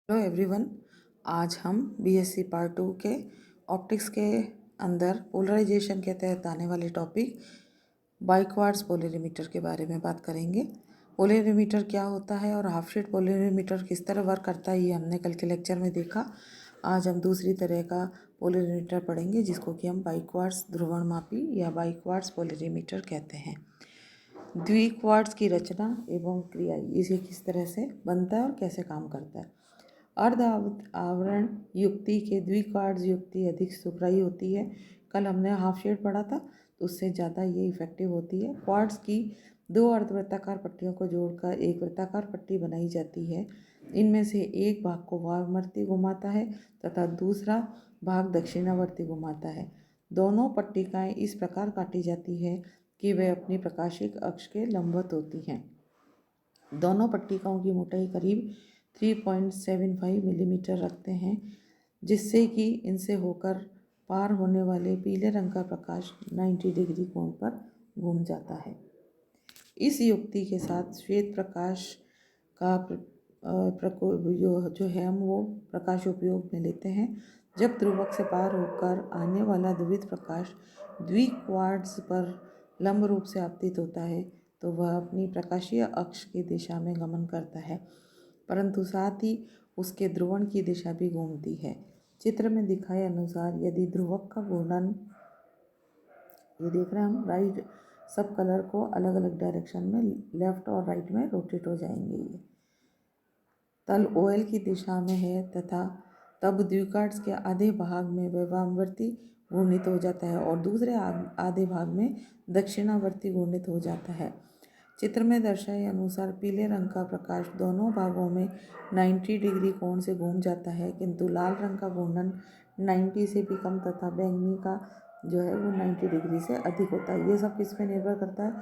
Hello everyone. आज हम BSc part 2 के ऑप्टिक्स के अंदर पोलराइजेशन के तहत आने वाले टॉपिक बाइक्वार्ट्ज पोलरीमीटर के बारे में बात करेंगे। पोलरीमीटर क्या होता है और हाफ शेड पोलरीमीटर किस तरह वर्क करता है, ये हमने कल के लेक्चर में देखा। आज हम दूसरी तरह का पोलरीमीटर पढ़ेंगे जिसको कि हम बाइक्वार्ट्ज ध्रुवणमापी या बाइक्वार्ट्ज पोलरीमीटर कहते हैं। द्विक्वार्ट्ज की रचना एवं क्रिया, इसे किस तरह से बनता है और कैसे काम करता है। अर्ध आवरण युक्ति के द्विक्वार्ट्ज युक्ति अधिक सुग्राही होती है। कल हमने हाफ शेड पढ़ा था, तो उससे ज़्यादा ये इफेक्टिव होती है। क्वार्ट्ज की दो अर्धवृत्ताकार पट्टियों को जोड़कर एक वृत्ताकार पट्टी बनाई जाती है। इनमें से एक भाग को वामवर्ती घुमाता है तथा दूसरा भाग दक्षिणावर्ती घुमाता है। दोनों पट्टिकाएं इस प्रकार काटी जाती है कि वे अपनी प्रकाशिक अक्ष के लंबवत होती हैं। दोनों पट्टिकाओं की मोटाई करीब 3.75 मिलीमीटर रखते हैं, जिससे कि इनसे होकर पार होने वाले पीले रंग का प्रकाश 90 डिग्री कोण पर घूम जाता है। इस युक्ति के साथ श्वेत प्रकाश का जो है हम वो प्रकाश उपयोग में लेते हैं। जब ध्रुवक से पार होकर आने वाला द्वित प्रकाश द्विक्वार्ट्ज पर लंब रूप से आपतित होता है तो वह अपनी प्रकाशीय अक्ष की दिशा में गमन करता है, परंतु साथ ही उसके ध्रुवण की दिशा भी घूमती है। चित्र में दिखाए अनुसार यदि ध्रुवक का घूर्णन, ये देख रहे हैं हम, राइट, सब कलर को अलग अलग डायरेक्शन में लेफ्ट और राइट में रोटेट हो जाएंगे। ये तल OL की दिशा में है तथा तब द्विक्वार्ट्ज के आधे भाग में वह वामवर्ती घूर्णित हो जाता है और दूसरे आधे भाग में दक्षिणावर्ती घूर्णित हो जाता है। चित्र में दर्शाए अनुसार पीले रंग का प्रकाश दोनों भागों में 90 डिग्री कोण से घूम जाता है, किंतु लाल रंग का घूर्णन 90 से भी कम तथा बैंगनी का जो है वो 90 डिग्री से अधिक होता है। ये सब किस पे निर्भर करता है?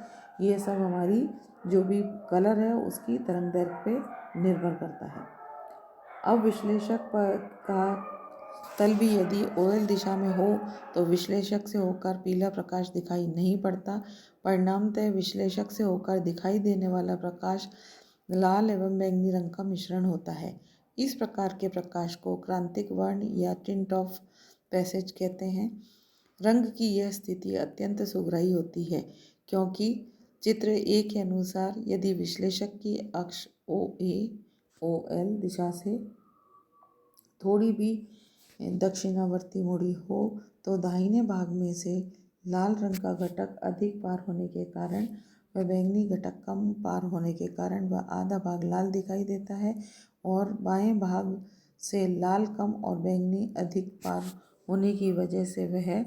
ये सब हमारी जो भी कलर है उसकी तरंगदैर्घ्य पे निर्भर करता है। अब विश्लेषक का तल भी यदि OL दिशा में हो तो विश्लेषक से होकर पीला प्रकाश दिखाई नहीं पड़ता। परिणामतः विश्लेषक से होकर दिखाई देने वाला प्रकाश लाल एवं बैंगनी रंग का मिश्रण होता है। इस प्रकार के प्रकाश को क्रांतिक वर्ण या टिंट ऑफ पैसेज कहते हैं। रंग की यह स्थिति अत्यंत सुग्राही होती है, क्योंकि चित्र 1 के अनुसार यदि विश्लेषक की अक्ष OL दिशा से थोड़ी भी दक्षिणावर्ती मुड़ी हो तो दाहिने भाग में से लाल रंग का घटक अधिक पार होने के कारण व बैंगनी घटक कम पार होने के कारण वह आधा भाग लाल दिखाई देता है और बाएं भाग से लाल कम और बैंगनी अधिक पार होने की वजह से वह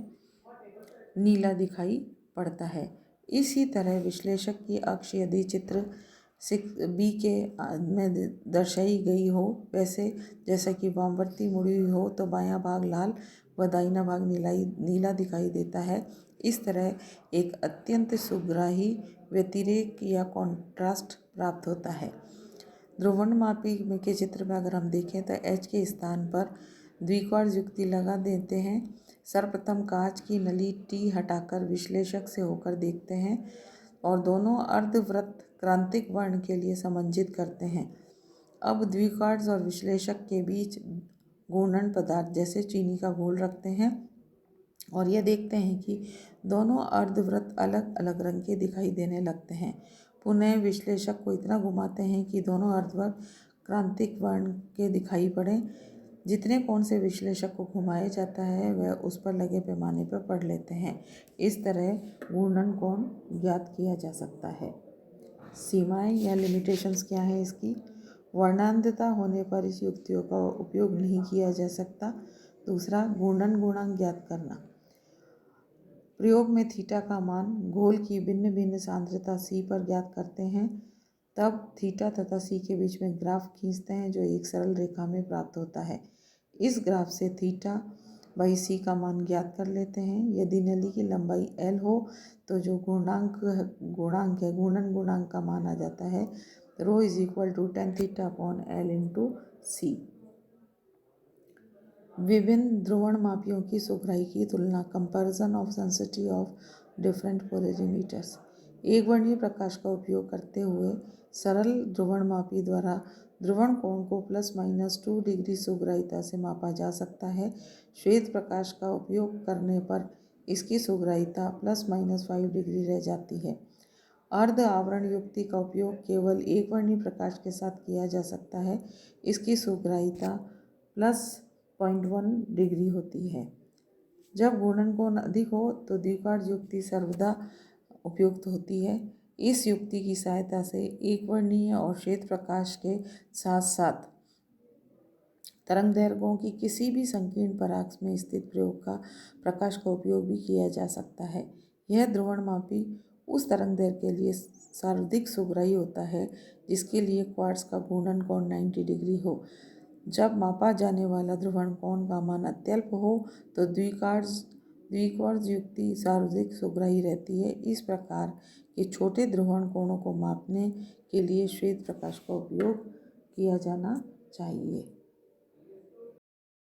नीला दिखाई पड़ता है। इसी तरह विश्लेषक की अक्ष यदि चित्र 6B के में दर्शाई गई हो, वैसे जैसा कि वामवर्ती मुड़ी हुई हो तो बायां भाग लाल व दाहिना भाग नीला दिखाई देता है। इस तरह एक अत्यंत सुग्राही व्यतिरेक या कॉन्ट्रास्ट प्राप्त होता है। ध्रुवणमापी के चित्र में अगर हम देखें तो H के स्थान पर द्विक्वार्ट्ज युक्ति लगा देते हैं। सर्वप्रथम कांच की नली T हटाकर विश्लेषक से होकर देखते हैं और दोनों अर्धवृत्त क्रांतिक वर्ण के लिए समंजित करते हैं। अब द्विक्वार्ट्ज और विश्लेषक के बीच घूर्णन पदार्थ जैसे चीनी का घोल रखते हैं और यह देखते हैं कि दोनों अर्धवृत्त अलग अलग रंग के दिखाई देने लगते हैं। पुनः विश्लेषक को इतना घुमाते हैं कि दोनों अर्धवृत्त क्रांतिक वर्ण के दिखाई पड़े। जितने कोण से विश्लेषक को घुमाया जाता है वह उस पर लगे पैमाने पर पढ़ लेते हैं। इस तरह घूर्णन कोण ज्ञात किया जा सकता है। सीमाएं या लिमिटेशंस क्या है इसकी? वर्णांधता होने पर इस युक्तियों का उपयोग नहीं किया जा सकता। दूसरा, घूर्णन गुणांक ज्ञात करना। प्रयोग में थीटा का मान घोल की भिन्न भिन्न सांद्रता C पर ज्ञात करते हैं, तब थीटा तथा C के बीच में ग्राफ खींचते हैं जो एक सरल रेखा में प्राप्त होता है। इस ग्राफ से थीटा बाई C का मान ज्ञात कर लेते हैं। यदि नली की लंबाई L हो तो जो गुणांक है, घूर्णन गुणांक का मान आ जाता है ρ = tan θ/L/C। विभिन्न ध्रुवणमापियों की सुग्राही की तुलना, comparison of sensitivity of different polarimeters. एक वर्णीय प्रकाश का उपयोग करते हुए सरल ध्रुवणमापी द्वारा ध्रुवण कोण को ±2 डिग्री सुग्राहिता से मापा जा सकता है। श्वेत प्रकाश का उपयोग करने पर इसकी सुग्राहिता ±5 डिग्री रह जाती है। अर्ध आवरण युक्ति का उपयोग केवल एकवर्णी प्रकाश के साथ किया जा सकता है। इसकी सुग्राहिता +0.1 डिग्री होती है। जब घूर्णन कोण अधिक हो तो द्विक्वार्ज युक्ति सर्वदा उपयुक्त होती है। इस युक्ति की सहायता से एकवर्णीय और श्वेत प्रकाश के साथ साथ तरंगदैर्घ्यों की किसी भी संकीर्ण परास में स्थित प्रयोग का प्रकाश का उपयोग भी किया जा सकता है। यह ध्रुवणमापी उस तरंगदैर्घ्य के लिए सर्वाधिक सुग्राही होता है जिसके लिए क्वार्ट्ज का घूर्णन कोण 90 डिग्री हो। जब मापा जाने वाला ध्रुवण कोण का मान अत्यल्प हो तो द्विक्वार्ज युक्ति सर्वाधिक सुग्राही रहती है। इस प्रकार के छोटे ध्रुवण कोणों को मापने के लिए श्वेत प्रकाश का उपयोग किया जाना चाहिए।